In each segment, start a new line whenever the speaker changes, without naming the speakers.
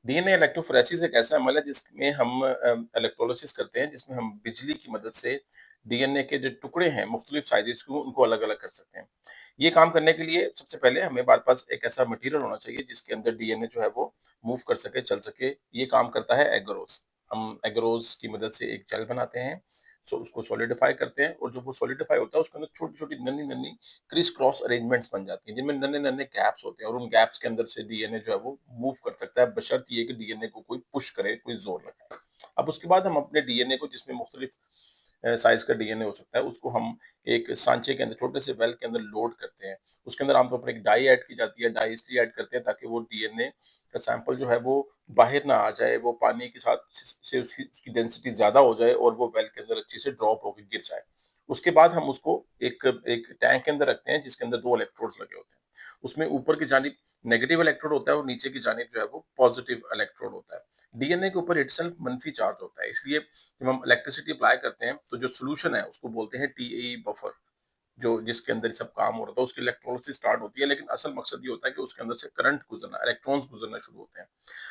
DNA electrophoresis एक ऐसा अमल है जिसमें हम इलेक्ट्रोलिसिस करते हैं, जिसमें हम बिजली की मदद से डीएनए के जो टुकड़े हैं मुख्तलिफ साइज़ेज़ को उनको अलग-अलग कर सकते हैं। ये काम करने के लिए सबसे पहले हमारे पास एक ऐसा मटेरियल होना चाहिए जिसके अंदर डीएनए जो है वो मूव कर सके, चल सके। ये काम करता है एगरोस। हम एगरोस की मदद से एक जेल बनाते हैं, उसको सॉलिडिफाई करते हैं और जब वो सॉलिडिफाई होता है उसके अंदर छोटी-छोटी, नन्ही-नन्ही क्रिस क्रॉस अरेंजमेंट्स बन जाती हैं, जिनमें नन्हे-नन्हे गैप्स होते हैं और उन गैप्स के अंदर से डीएनए जो है वो मूव कर सकता है, बशर्ते ये कि डीएनए को कोई पुश करे, कोई ज़ोर लगाए। अब उसके बाद हम अपने डीएनए को, जिसमें मुख्तलिफ साइज़ का डीएनए हो सकता है, उसको हम एक सांचे के अंदर, छोटे से वेल के अंदर लोड करते हैं। उसके अंदर आमतौर पर एक डाई ऐड की जाती है, डाई इसलिए ऐड करते हैं ताकि वो डीएनए का सैंपल जो है वो बाहर ना आ जाए, वो पानी के साथ से उसकी उसकी डेंसिटी ज़्यादा हो जाए और वो वेल के अंदर अच्छे से ड्रॉप होके गिर जाए। उसके बाद हम उसको एक एक टैंक के अंदर रखते हैं जिसके अंदर 2 इलेक्ट्रोड्स लगे होते हैं। उसमें ऊपर की जानिब नेगेटिव इलेक्ट्रोड होता है और नीचे की जानिब जो है वो पॉजिटिव इलेक्ट्रोड होता है। डीएनए के ऊपर इटसेल्फ मंफी चार्ज होता है, इसलिए जब हम इलेक्ट्रिसिटी अप्लाई करते हैं तो जो सॉल्यूशन है उसको बोलते हैं टीएई बफर, जो जिसके अंदर ये सब काम हो रहा था, उसकी इलेक्ट्रोलिसिस स्टार्ट होती है, लेकिन असल मकसद ये होता है कि उसके अंदर से करंट गुजरना, इलेक्ट्रॉन्स गुजरना शुरू होते हैं।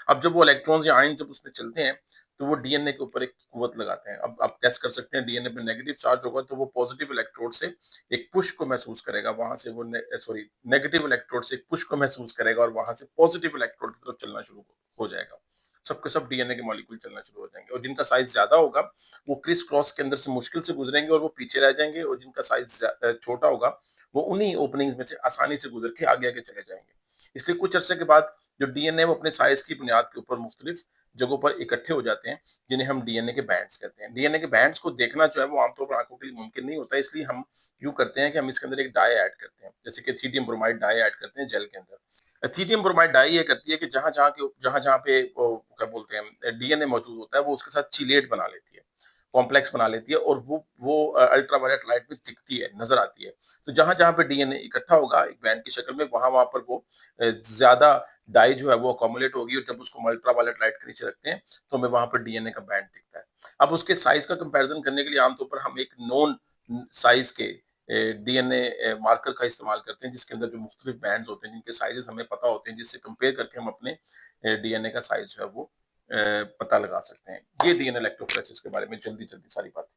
अब जब वो इलेक्ट्रॉन्स या आयन जब उसमें चलते हैं, तो वो डीएनए के ऊपर एक कुव्वत लगाते हैं। अब आप गेस कर सकते हैं, डीएनए पे नेगेटिव चार्ज होगा तो वो पॉजिटिव इलेक्ट्रोड से एक पुश को महसूस करेगा, वहां से वो नेगेटिव इलेक्ट्रोड से एक पुश को महसूस करेगा और वहां से पॉजिटिव इलेक्ट्रोड की तरफ चलना शुरू हो जाएगा। सबके सब डीएनए के मॉलिक्यूल चलना शुरू हो जाएंगे और जिनका साइज ज्यादा होगा वो क्रिस क्रॉस के अंदर से मुश्किल से गुजरेंगे और वो पीछे रह जाएंगे, और जिनका साइज छोटा होगा वो उन्हीं ओपनिंग्स में से आसानी से गुजर के आगे आगे चले जाएंगे। इसलिए कुछ अरसे के बाद जो डीएनए वो अपने साइज की बुनियाद के ऊपर मुख्तलिफ जगहों पर इकट्ठे हो जाते हैं, जिन्हें हम डीएनए के बैंड्स कहते हैं। डीएनए के बैंड्स को देखना जो है वो आमतौर पर आंखों के लिए मुमकिन नहीं होता है, इसलिए हम यूं करते हैं कि हम इसके अंदर एक डाई ऐड करते हैं, जैसे कि एथीडियम ब्रोमाइड डाई ऐड करते हैं जेल के अंदर। एथीडियम ब्रोमाइड डाई ये करती है कि जहां जहां पे वो क्या बोलते हैं डीएनए मौजूद होता है, वो उसके साथ चिलेट बना लेती है, कॉम्प्लेक्स बना लेती है, और वो अल्ट्रावायलेट लाइट में दिखती है, नजर आती है। तो जहां जहां पे डीएनए इकट्ठा होगा एक बैंड की शक्ल में, वहां वहां पर वो ज्यादा डाई जो है वो अकोमोलेट होगी, और जब उसको हम अल्ट्रावायलेट लाइट के नीचे रखते हैं तो हमें वहां पर डीएनए का बैंड दिखता है। अब उसके साइज का कंपैरिजन करने के लिए आमतौर पर हम एक नॉन साइज के डीएनए मार्कर का इस्तेमाल करते हैं, जिसके अंदर जो मुख्तलिफ बैंड्स होते हैं, जिनके साइजेस हमें पता होते हैं, जिससे कंपेयर करके हम अपने डीएनए का साइज जो है वो पता लगा सकते हैं। ये डीएनए इलेक्ट्रोफोरेसिस के बारे में जल्दी जल्दी सारी बातें।